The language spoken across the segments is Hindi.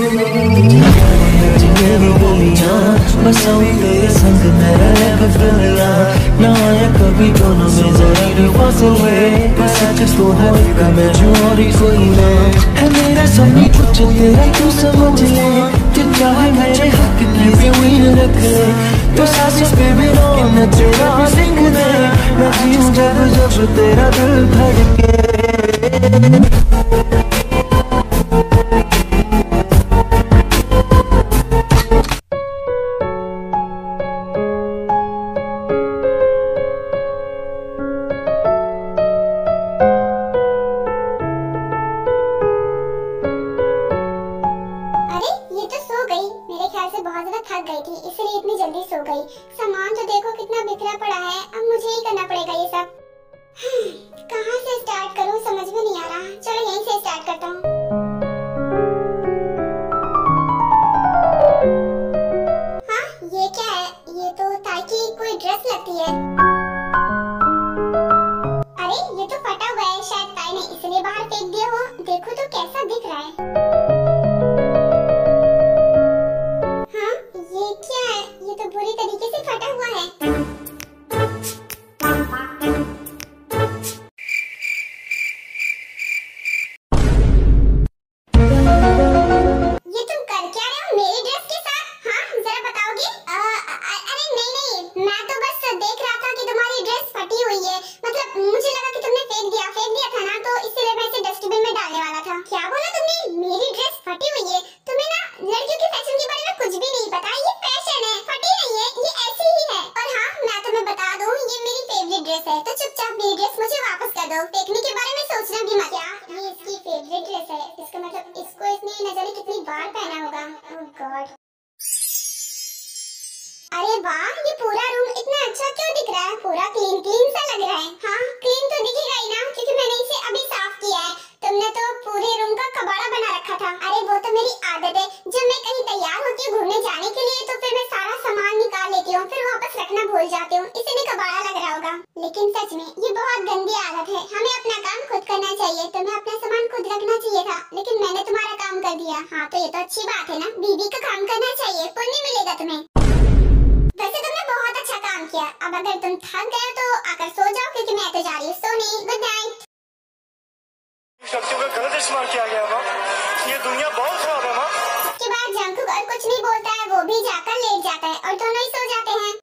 सुनो मेरी गलियां, बसाऊं तेरे संग मैं रह फिरना, ना आया कभी दोनों में जरूरी फासले, बस सच तो है का मैं जो और ही कोई ना है मेरा सभी कुछ तेरा तू समझ ले, जो चाहे मेरे हक में भी वही रख ले, तो सांसों पे भी रोना तेरा लिंग दे, मैं जीऊं जब जब तेरा दिल धड़के। बहुत ज्यादा थक गई थी इसलिए इतनी जल्दी सो गई। सामान तो देखो कितना बिखरा पड़ा है, अब मुझे ही करना पड़ेगा ये सब। कहाँ से स्टार्ट करूँ समझ में नहीं आ रहा। चलो यहीं से स्टार्ट करता हूँ। हाँ ये क्या है? ये तो ताई की कोई ड्रेस लगती है। अरे ये तो फटा हुआ है, शायद ताई ने इसलिए बाहर फेंक दिया हो। देखो तो कैसा दिख रहा है। पूरी तरीके से फटा हुआ है। ये तुम कर क्या रहे हो मेरी ड्रेस के साथ? हाँ जरा बताओगे? अरे नहीं, मैं तो बस देख रहा था कि तुम्हारी ड्रेस फटी हुई है। मतलब मुझे लगा कि तुमने फेंक दिया था ना, तो इसलिए मैं इसे डस्टबिन में डालने वाला था। क्या बोला तुमने? मेरी ड्रेस फटी हुई है? तुम्हें ना लड़कियों के फैशन के बारे में कुछ भी नहीं पता। ये फैशन है, फटी नहीं है, ये ऐसी ही है। और हाँ मैं तुम्हें बता दूं, ये मेरी फेवरेट ड्रेस है, तो चुपचाप मेरी ड्रेस मुझे वापस कर दो। फेंकने के बारे में सोचना भी मत। क्या ये इसकी फेवरेट ड्रेस है? इसका मतलब इसको इसने न जाने कितनी बार पहना होगा। ओह गॉड। अरे वाह, ये पूरा रूम इतना अच्छा क्यों दिख रहा है? पूरा क्लीन सा लग रहा है। हाँ क्लीन तो दिखेगा ही ना, क्योंकि मैंने इसे अभी साफ किया है। तुमने तो पूरे रूम का कबाड़ा बना रखा था। अरे वो तो मेरी आदत है, जब मैं कहीं तैयार होती हूँ घूमने जाने के लिए, तो फिर मैं सारा सामान निकाल लेती हूँ, फिर वापस रखना भूल जाती हूँ। इसलिए कबाड़ा लग रहा होगा। लेकिन सच में ये बहुत गंदी आदत है। हमें अपना काम खुद करना चाहिए। तुम्हें अपना सामान खुद रखना चाहिए था, लेकिन मैंने तुम्हारा काम कर दिया। हाँ तो ये तो अच्छी बात है ना, बीवी का काम करना चाहिए, पुण्य मिलेगा तुम्हें। वैसे तुमने बहुत अच्छा काम किया। अब अगर तुम थक गए तो आकर सो जाओ, क्योंकि मैं तो जा रही हूँ सोने। Good night. शक्तियों का गलत इस्तेमाल किया गया माँ, ये दुनिया बहुत खराब है माँ। उसके बाद जंकुक और कुछ नहीं बोलता है, वो भी जाकर लेट जाता है और दोनों ही सो जाते हैं।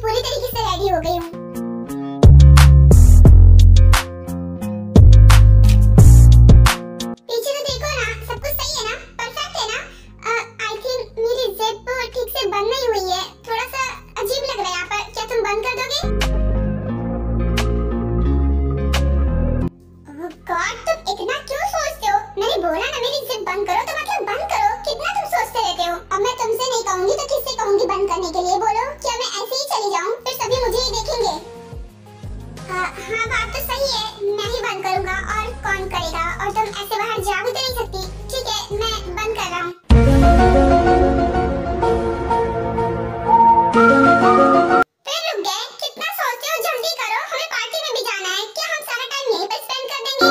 पूरी तरीके से रेडी हो गई हूँ। पीछे तो देखो ना, सब कुछ सही है ना, परफेक्ट है ना। आई थिंक मेरी जिप ठीक से बंद नहीं हुई है, थोड़ा सा अजीब लग रहा है यहाँ पर। क्या तुम बंद कर दोगे? ओह गॉड, तुम इतना क्यों सोचते हो? मैंने बोला ना मेरी जिप बंद करो, तो मतलब बंद करो। कितना तुम सोचते रहते हो। अब मैं तुमसे नहीं कहूँगी तो किससे कहूँगी बंद करने के लिए? बोलो, क्या मैं ऐसे ही चली जाऊँ? फिर सभी मुझे ही देखेंगे। हाँ बात तो सही है, मैं ही बंद करूँगा, और कौन करेगा? और तुम ऐसे बाहर जा भी तो नहीं सकती। ठीक है, मैं बंद कर रहा हूँ। फिर रुक गए? कितना सोचते हो? जल्दी करो, हमें पार्टी में भी जाना है। क्या हम सारा टाइम यहीं पर स्पेंड कर देंगे?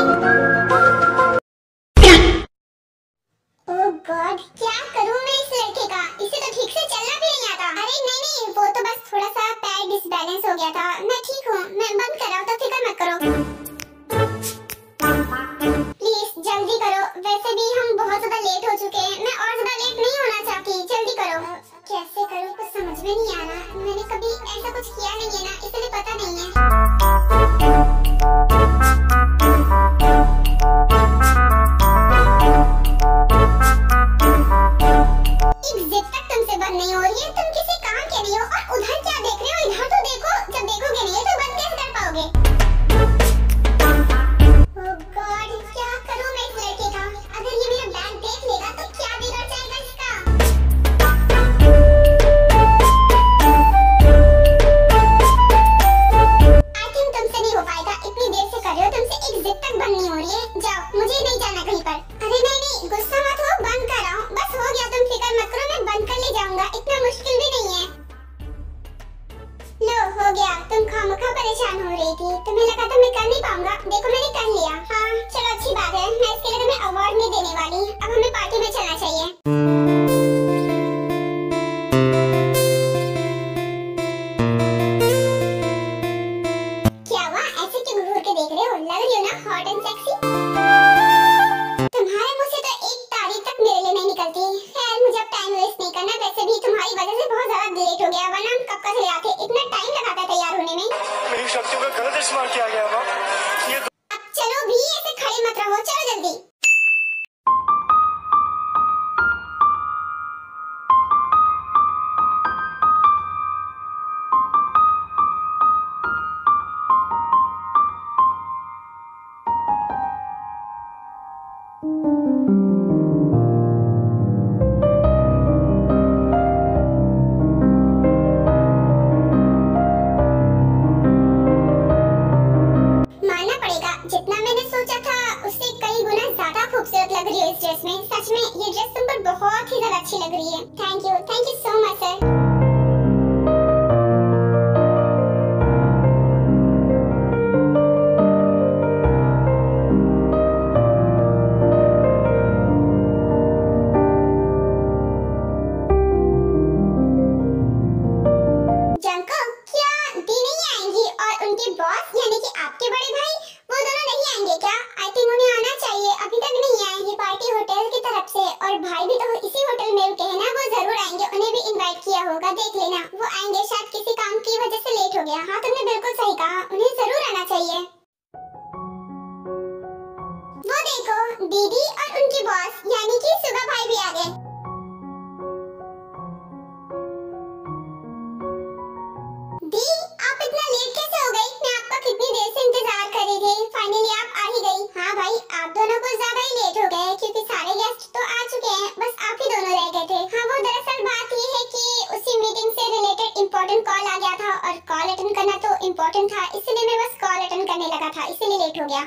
ओह गॉड, क्या करूँ मैं इस लड़के का? इसे तो ठीक से चलना भी नहीं आता। अरे नहीं, वो तो बस थोड़ा सा पैर डिसबैलेंस हो गया था। मैं ठीक हूँ, मैं बंद कर रहा हूँ, तो फिक्र मत करो। प्लीज जल्दी करो, वैसे भी हम बहुत ज्यादा लेट हो चुके हैं। मैं और ज्यादा लेट नहीं होना चाहती, जल्दी करो। कैसे करूँ कुछ समझ में नहीं आ रहा। मैंने कभी ऐसा कुछ किया नहीं है ना, इसलिए पता नहीं है। एक जिप तक तुमसे बंद नहीं हो रही है। तुम किसी काम के नहीं हो, और उधर क्या देख रहे हो? इधर तो देखो। जब देखोगे नहीं तो बंद कैसे कर पाओगे? ओह गॉड, क्या करूं मैं इस लड़के का? अगर ये मेरा बैग देख लेगा तो क्या बिगड़ जाएगा इसका? अच्छी लग रही है। Thank you so much sir. Boss यानी कि आपके बड़े भाई वो दोनों नहीं आएंगे क्या? आई थिंक उन्हें आना चाहिए, अभी तक नहीं आए। ये पार्टी होटल की तरफ से और भाई भी तो इसी होटल में रुके हैं ना, वो जरूर आएंगे। उन्हें भी इनवाइट किया होगा, देख लेना वो आएंगे। शायद किसी काम की वजह से लेट हो गया। हाँ तुमने बिल्कुल सही कहा, उन्हें जरूर आना चाहिए। वो देखो दीदी और उनकी बॉस यानी कि सुगा भाई भी आ गए। दी आप इतना लेट कैसे हो गई? मैं आपका कितनी देर से इंतजार कर रही थी, फाइनली आप आ ही गई। हाँ भाई आप दोनों कुछ ज्यादा ही लेट हो गए क्योंकि सारे गेस्ट तो आ चुके हैं, बस आप ही दोनों रह गए थे। हाँ वो दरअसल बात ये है कि उसी मीटिंग से रिलेटेड इम्पोर्टेंट कॉल आ गया था और कॉल अटेंड करना तो इम्पोर्टेंट था, इसलिए मैं बस कॉल अटेंड करने लगा था, इसीलिए लेट हो गया।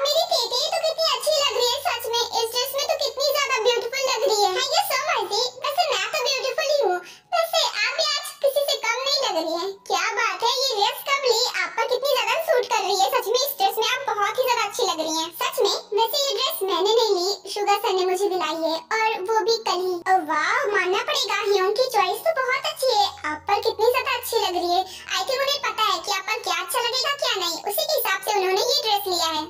मेरी बेटी तो कितनी अच्छी लग रही है सच में, इस ड्रेस में तो कितनी ज्यादा ब्यूटीफुल लग रही है। थैंक यू सो मच दी, वैसे मैं तो ब्यूटीफुल ही हूँ, वैसे आप भी आज किसी से कम नहीं लग रही है। क्या बात है, ये ड्रेस कब ली? आप पर कितनी ज्यादा सूट कर रही है, सच में इस ड्रेस में आप बहुत ही ज्यादा अच्छी लग रही हैं। सच में वैसे ये ड्रेस मैंने नहीं ली, शुगर सर ने मुझे दिलाई है और वो भी कल ही। वाह मानना पड़ेगा, ह्योंग की चॉइस तो बहुत अच्छी है, आप पर कितनी ज्यादा अच्छी लग रही है। आई थिंक उन्हें पता है कि आप पर क्या अच्छा लगेगा क्या नहीं, उसी के हिसाब से उन्होंने ये ड्रेस लिया है।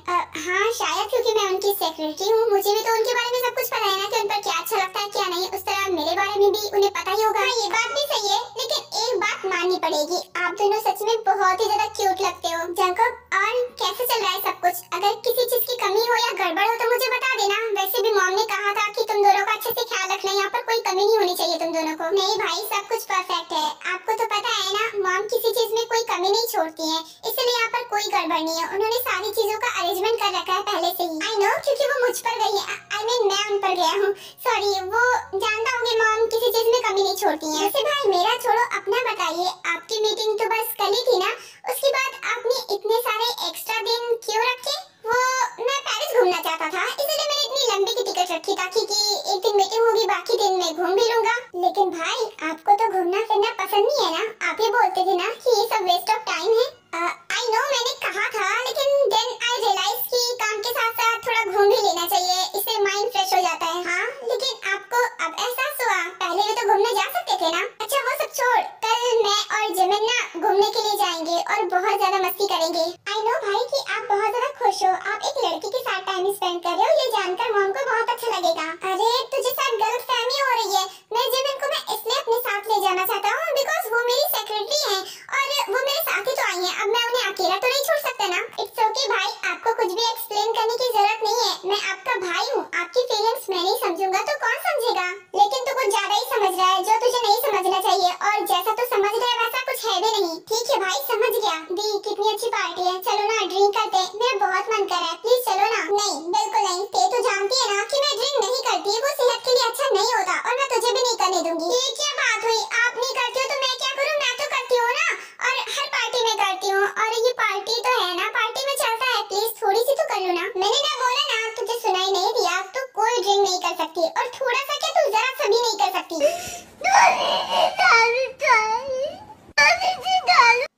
हाँ शायद क्योंकि मैं उनकी सेक्रेटरी हूँ, मुझे भी तो उनके बारे में सब कुछ पता है ना कि उन पर क्या अच्छा लगता है क्या नहीं, उस तरह मेरे बारे में भी उन्हें पता ही होगा। ये बात भी सही है, लेकिन एक बात माननी पड़ेगी, आप दोनों सच में बहुत ही ज्यादा क्यूट लगते हो। जंकब और कैसे चल रहा है सब कुछ? अगर किसी चीज की कमी हो या गड़बड़ हो तो मुझे बता देना। वैसे भी मॉम ने कहा था कि तुम दोनों का अच्छे से ख्याल रखना, यहाँ पर कोई कमी नहीं होनी चाहिए तुम दोनों को। नहीं भाई सब कुछ परफेक्ट है, आपको तो पता है ना मॉम किसी चीज में कोई कमी नहीं छोड़ती है, इसलिए यहाँ पर कोई गड़बड़ नहीं है। उन्होंने सारी चीजों का अरेंजमेंट कर रखा है पहले से ही। आई नो क्योंकि वो मुझ पर गई है, आई मीन मैं उन पर गया हूँ, सॉरी। वो जानता होंगे मॉम किसी चीज में कमी नहीं छोड़ती है। वैसे भाई मेरा छोड़ो, अपना बताइए, आपकी मीटिंग तो बस कल ही थी ना, उसके बाद आपने इतने सारे एक्स्ट्रा दिन क्यों रखे? वो मैं पेरिस घूमना चाहता था, इसलिए मैंने इतनी लंबी की टिकट रखी ताकि कि एक दिन मीटिंग होगी, बाकी दिन मैं घूम भी लूंगा। लेकिन भाई आपको तो घूमना फिरना पसंद नहीं है ना, आप ही बोलते थे ना कि ये सब वेस्ट ऑफ टाइम है। आई नो मैंने कहा था, लेकिन देन आई रियलाइज कि काम के साथ साथ थोड़ा घूम भी लेना चाहिए, इससे माइंड फ्रेश हो जाता है। हाँ लेकिन आपको अब एहसास हुआ, पहले भी तो घूमने जा सकते थे ना। अच्छा वो सब छोड़, कल मैं और जिमिन ना घूमने के लिए जाएंगे और बहुत ज्यादा मस्ती करेंगे। आई नो भाई कि आप बहुत ज्यादा खुश हो, आप एक लड़की के साथ टाइम स्पेंड कर रहे हो, ये जानकर मॉम को बहुत अच्छा लगेगा। अरे तुझे शायद गलतफहमी हो रही है, मैं जिमिन को मैं इसलिए अपने साथ ले जाना चाहता हूँ बिकॉज वो मेरी सेक्रेटरी है और वो मेरे साथ ही तो आई है, अब मैं उन्हें अकेला तो नहीं छोड़ सकता ना। इट्स ओके भाई, आपको कुछ भी एक्सप्लेन करने की जरूरत नहीं है, मैं आपका भाई हूँ, आपकी फीलिंग्स मैं नहीं समझूंगा तो कौन समझेगा। लेकिन तू कुछ ज्यादा ही समझ रहा है जो तुझे नहीं समझना चाहिए, और जैसा तू समझ रहा है वैसा कुछ है भी नहीं। ठीक है भाई समझ गया। दी कितनी अच्छी पार्टी है, चलो ना ड्रिंक करते हैं, मेरा बहुत मन कर रहा है, प्लीज चलो ना। नहीं बिल्कुल नहीं, ते तो जानती है ना कि मैं ड्रिंक नहीं करती, वो सेहत के लिए अच्छा नहीं होता और मैं तुझे भी नहीं करने दूंगी। ये क्या बात हुई, आप नहीं करती हो तो मैं क्या करूँ, मैं तो करती हूँ ना, और हर पार्टी में करती हूँ, और ये पार्टी तो है ना, पार्टी में चलता है, प्लीज थोड़ी सी तो कर लो ना। मैंने ना बोला ना, तुझे सुनाई नहीं दिया? तू कोई ड्रिंक नहीं कर सकती, और थोड़ा सा क्या तू जरा सा भी नहीं कर सकती।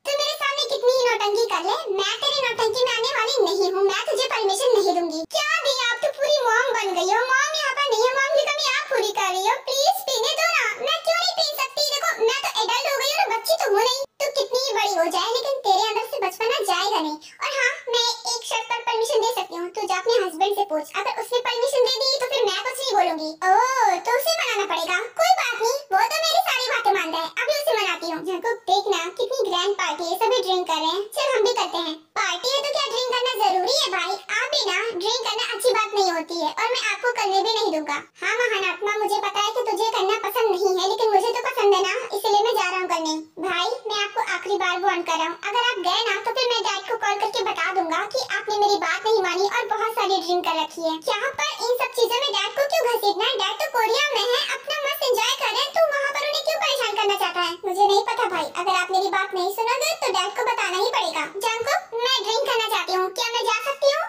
तू मेरे सामने कितनी ही नौटंकी कर ले, मैं तेरी नौटंकी में आने वाली नहीं हूँ, मैं तुझे परमिशन नहीं दूंगी। क्या दी आप तो पूरी मॉम बन गई हो, मॉम यहाँ पर नहीं है, मॉम की कमी आप पूरी कर रही हो, प्लीज पीने दो ना। मैं क्यों नहीं पी सकती? देखो मैं तो एडल्ट हो गई हूँ, बच्ची तो हूँ नहीं। तू कितनी ही बड़ी हो जाए लेकिन तेरे अंदर से बचपना जाएगा नहीं। और हाँ मैं एक शर्त पर परमिशन दे सकती हूँ, तू जा अपने हस्बैंड से पूछ, अगर उसने परमिशन दे दी तो फिर मैं कुछ नहीं बोलूंगी। ओह तो उसे मनाना पड़ेगा, कोई बात नहीं, वो तो मेरी सारी बातें मानता है, अभी उसे मनाती हूँ। जंकुक देखना कितनी ग्रैंड पार्टी है, सभी ड्रिंक कर रहे हैं, चल हम भी करते हैं। पार्टी है तो क्या ड्रिंक करना जरूरी है भाई? आप भी ना, ड्रिंक करना अच्छी बात नहीं होती है और मैं आपको करने भी नहीं दूंगा। हाँ महान आत्मा मुझे पता है कि तुझे करना पसंद नहीं है, लेकिन मुझे तो पसंद है ना, इसलिए मैं जा रहा हूँ करने। भाई मैं आपको आखिरी बार वार्न कर रहा हूँ, अगर आप गए ना तो फिर मैं डैड को कॉल करके बता दूंगा कि आपने मेरी बात नहीं मानी और बहुत सारी ड्रिंक कर रखी है। यहाँ पर इन सब चीजों में डैड को क्यों घसीटना है? डैड तो कोरिया में है, अपना मस्त एंजॉय कर रहे हैं, तू वहाँ पर उन्हें क्यों परेशान करना चाहता है? मुझे नहीं पता भाई, अगर आप मेरी बात नहीं सुनोगे तो डैड को बताना ही पड़ेगा। जानको मैं ड्रिंक करना चाहती हूँ, क्या मैं जा सकती हूँ?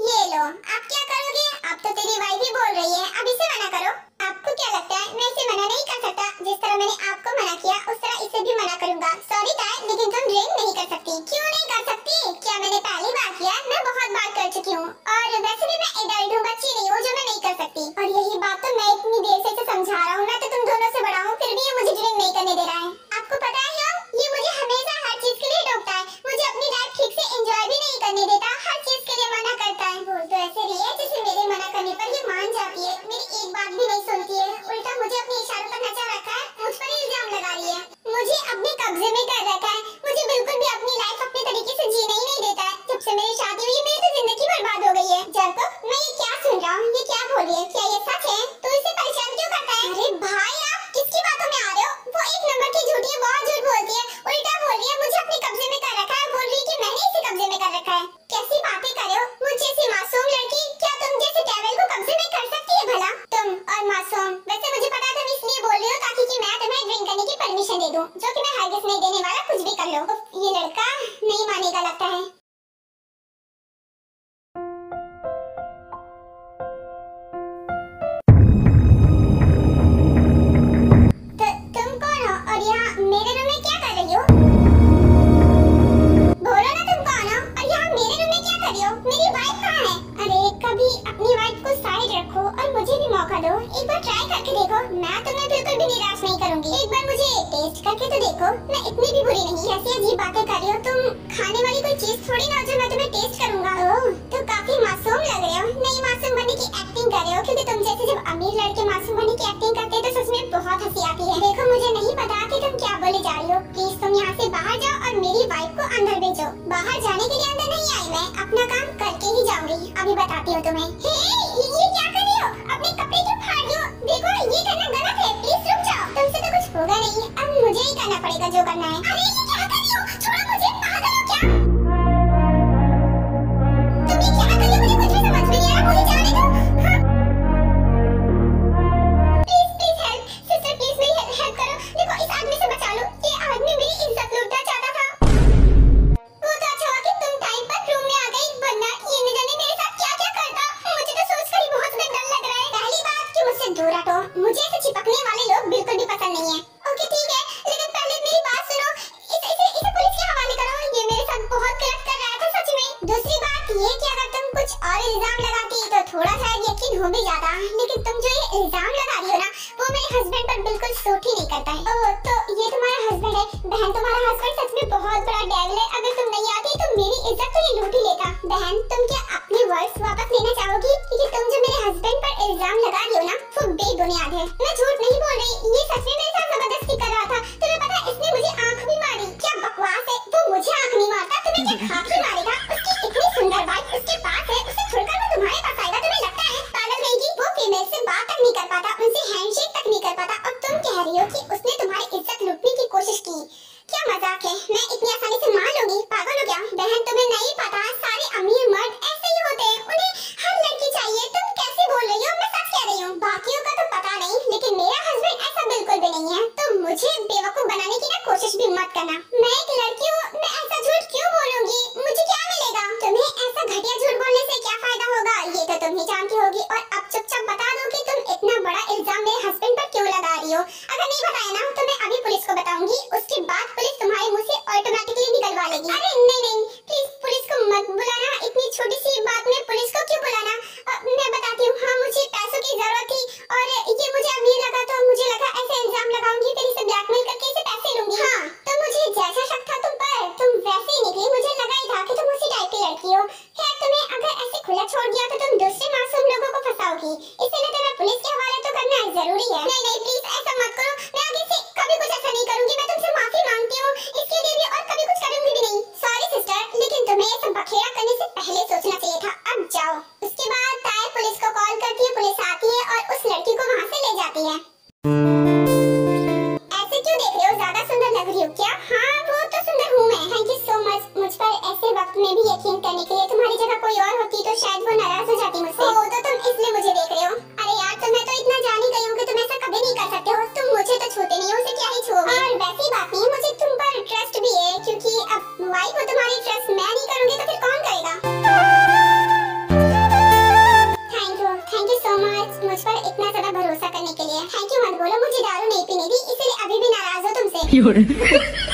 ये लो, आप क्या करोगे? कहने पर ये मान जाती है, मेरी एक बात भी नहीं सुनती है, उल्टा मुझे अपने इशारों पर नचा रखा है, मुझ पर इल्जाम लगा रही है, मुझे अपने कब्जे में कर रखा है, मुझे बिल्कुल भी अपनी लाइफ अपने तरीके से जीने ही नहीं देता है। जब से मेरी शादी हुई मेरी तो जिंदगी बर्बाद हो गई है। जब मैं ये क्या सुन रहा हूँ, ये क्या बोल रही है, क्या ये सच है? तो इसे परेशान क्यों करता है? अरे भाई आप किसकी बातों में आ रहे हो? वो एक नंबर की झूठी है, बहुत झूठ बोलती है, उल्टा बोल रही है मुझे अपने कब्जे में कर रखा है, बोल रही है कि मैंने इसे कब्जे में कर रखा है। कैसी बातें कर रहे हो? मुझ जैसी मासूम लड़की क्या तुम जैसे कैमल को कब्जे में कर सकती है भला? तुम और मासूम, वैसे मुझे पता था, मैं इसलिए बोल रही हूँ ताकि कि मैं तुम्हें ड्रिंक करने की परमिशन दे दूं, जो कि मैं हरगिज़ नहीं देने वाला, कुछ भी कर लो। ये लड़का नहीं मानेगा लगता है। तुम कौन हो और यहाँ मेरे रूम में क्या कर रही हो? बोलो ना तुम कौन हो और यहाँ मेरे रूम में क्या कर रही हो? मेरी वाइफ कहाँ है? अरे कभी अपनी वाइफ को साइड रखो और मुझे भी मौका दो, एक बार ट्राई करके देखो, मैं तुम्हें बिल्कुल भी निराश नहीं करूंगी। एक बार मुझे टेस्ट करके तो देखो, मैं इतनी भी बुरी नहीं। ऐसी अजीब बातें कर रही हो तुम, खाने वाली कोई चीज थोड़ी ना जो मैं तुम्हें टेस्ट करूंगा। ओह, तुम काफी मासूम लग रहे हो। नहीं, मासूम बनने की एक्टिंग कर रहे हो, क्योंकि तुम जैसे जब अमीर लड़के मासूम बनने की एक्टिंग करते हैं तो सच में बहुत हंसी आती है। देखो मुझे नहीं पता कि तुम क्या बोले जा रही हो, प्लीज तुम यहाँ से बाहर जाओ और मेरी वाइफ को अंदर भेजो। बाहर जाने के लिए अंदर नहीं आई मैं, अपना काम करके ही जाऊंगी, अभी बताती हूँ तुम्हें। ये क्या कर रही हो? अपने कपड़े क्यों फाड़ रही हो? देखो ये करना गलत है, प्लीज रुक जाओ, तुमसे तो कुछ होगा नहीं, अब मुझे ही करना पड़ेगा जो करना है। अरे ये क्या कर रही हो? छोड़ो मुझे, पागल हो क्या? तुम ये क्या कर रही हो? मुझे कुछ भी समझ में नहीं आ रहा, मुझे जाने दो। हाँ? प्लीज हेल्प, सिस्टर प्लीज मेरी हेल्प करो, देखो इस आदमी से बचा लो, ये आदमी मेरी इज्जत लूटना चाहता था। वो तो अच्छा हुआ कि तुम टाइम पर रूम में आ गई, वरना ये न जाने मेरे साथ क्या क्या करता। मुझे तो सोचकर ही बहुत डर लग रहा है। पहली बात कि मुझसे दूर हटो, मुझे ऐसे चिपकने वाले लोग बिल्कुल भी पसंद नहीं है। ओके ठीक है, लेकिन पहले मेरी बात सुनो, इसे पुलिस के हवाले करो, ये मेरे साथ बहुत गलत कर रहा था सच में। दूसरी बात ये कि अगर तुम कुछ और इल्जाम लगाती तो थोड़ा सा यकीन हो भी जाता, लेकिन तुम जो ये इल्जाम लगा रही हो ना, वो मेरे हस्बैंड पर बिल्कुल सूट ही नहीं करता है। ओह, तो ये तुम्हारा हस्बैंड है? बहन तुम्हारा हस्बैंड सच में बहुत बड़ा डेविल है, अगर तुम नहीं आती तो मेरी इज्जत तो ये लूट ही लेता। बहन तुम क्या अपने वर्ड्स वापस लेना चाहोगी? क्योंकि तुम जो मेरे हस्बैंड पर इल्जाम लगा रही हो ना, वो बेबुनियाद है। मैं झूठ नहीं बोल रही, ये सच में मेरे साथ जबरदस्ती कर रहा था। तुम्हें पता है इसने मुझे आंख भी मारी। क्या बकवास है, वो मुझे आंख नहीं मारता, तुम्हें क्या खाक ही मारेगा? उसकी इतनी सुंदर वाइफ उसके पास है, उसे छोड़कर वो तुम्हारे पास आएगा? तुम्हें लगता है पागल रहेगी? वो फीमेल से बात तक नहीं कर पाता, उनसे हैंडशेक तक नहीं कर पाता, और तुम कह रही हो कि उसने तुम्हारी इज्जत लूटने की कोशिश की। क्या मजाक है? मैं इतनी आसानी से मान लूंगी? पागल हो क्या? बहन तुम्हें नहीं पता, सारे अमीर मर्द ऐसे ही होते हैं, उन्हें हर लड़की चाहिए। तुम कैसे बोल रही हो? मैं सच कह रही हूँ, बाकियों का तो पता नहीं, लेकिन मेरा हस्बैंड ऐसा बिल्कुल भी नहीं है। तो मुझे बेवकूफ बनाने की ना कोशिश भी मत करना। मैं एक लड़की हूँ, मैं ऐसा झूठ क्यों बोलूंगी? मुझे क्या मिलेगा? तुम्हें ऐसा घटिया झूठ बोलने से क्या फायदा होगा, ये तो तुम ही जानती होगी। और अब चुपचाप बता दो कि तुम इतना बड़ा इल्जाम मेरे हस्बैंड पर क्यों लगा रही हो। अगर नहीं बताया ना तो मैं अभी पुलिस को बताऊंगी, उसके बाद पुलिस तुम्हारे मुंह से ऑटोमेटिकली निकलवा लेगी। अरे नहीं, प्लीज पुलिस को मत बुलाना, इतनी छोटी सी बात में पुलिस को क्यों बुलाना? मैं बताती हूँ। हाँ, मुझे पैसों की जरूरत थी और ये मुझे अमीर लगा, तो मुझे लगा ऐसे इल्जाम लगाऊंगी, फिर इसे ब्लैकमेल करके इसे पैसे लूंगी। हाँ, तो मुझे जैसा शक था तुम पर, तुम वैसे ही निकली। मुझे लगा ही था कि तुम उसी टाइप की लड़की हो। खैर, तुम्हें अगर ऐसे खुला छोड़ दिया तो तुम दूसरे मासूम लोगों को फंसाओगी, इसलिए तुम्हें पुलिस के हवाले तो करना जरूरी है। नहीं प्लीज ऐसा मत करो, मैं आगे से कभी कुछ ऐसा नहीं करूंगी। मैं तुमसे माफी मांगती हूँ इसके लिए भी, और कभी कुछ करूंगी भी नहीं। सॉरी सिस्टर, लेकिन तुम्हें ये सब बखेड़ा करने से पहले सोचना चाहिए था। अब जाओ। उसके बाद ताए पुलिस को कॉल करती है, पुलिस आती है और उस लड़की को वहाँ से ले जाती है। ऐसे क्यों देख रहे हो? ज्यादा सुंदर लग रही हो क्या? हाँ, वो तो सुंदर हूँ मैं। थैंक यू सो मच मुझ पर ऐसे वक्त में भी यकीन करने के लिए। तुम्हारी जगह कोई और होती तो शायद वो नाराज हो जाती मुझसे। ओह, तो तुम इसलिए मुझे देख रहे हो? अरे यार, तो मैं तो इतना जान ही गई हूँ कि तुम ऐसा कभी नहीं कर सकते हो। तुम मुझे तो छूते नहीं हो, उसे क्या ही छूओगे? और वैसी बात नहीं, मुझे तुम पर ट्रस्ट भी है, क्योंकि अब वाइफ हो तुम्हारी, ट्रस्ट मैं नहीं करूंगी तो फिर कौन करेगा? थैंक यू सो मच मुझ पर इतना ज्यादा भरोसा करने के लिए। थैंक यू मत बोलो, मुझे दारू नहीं पीनी थी, इसलिए अभी भी नाराज हो तुमसे।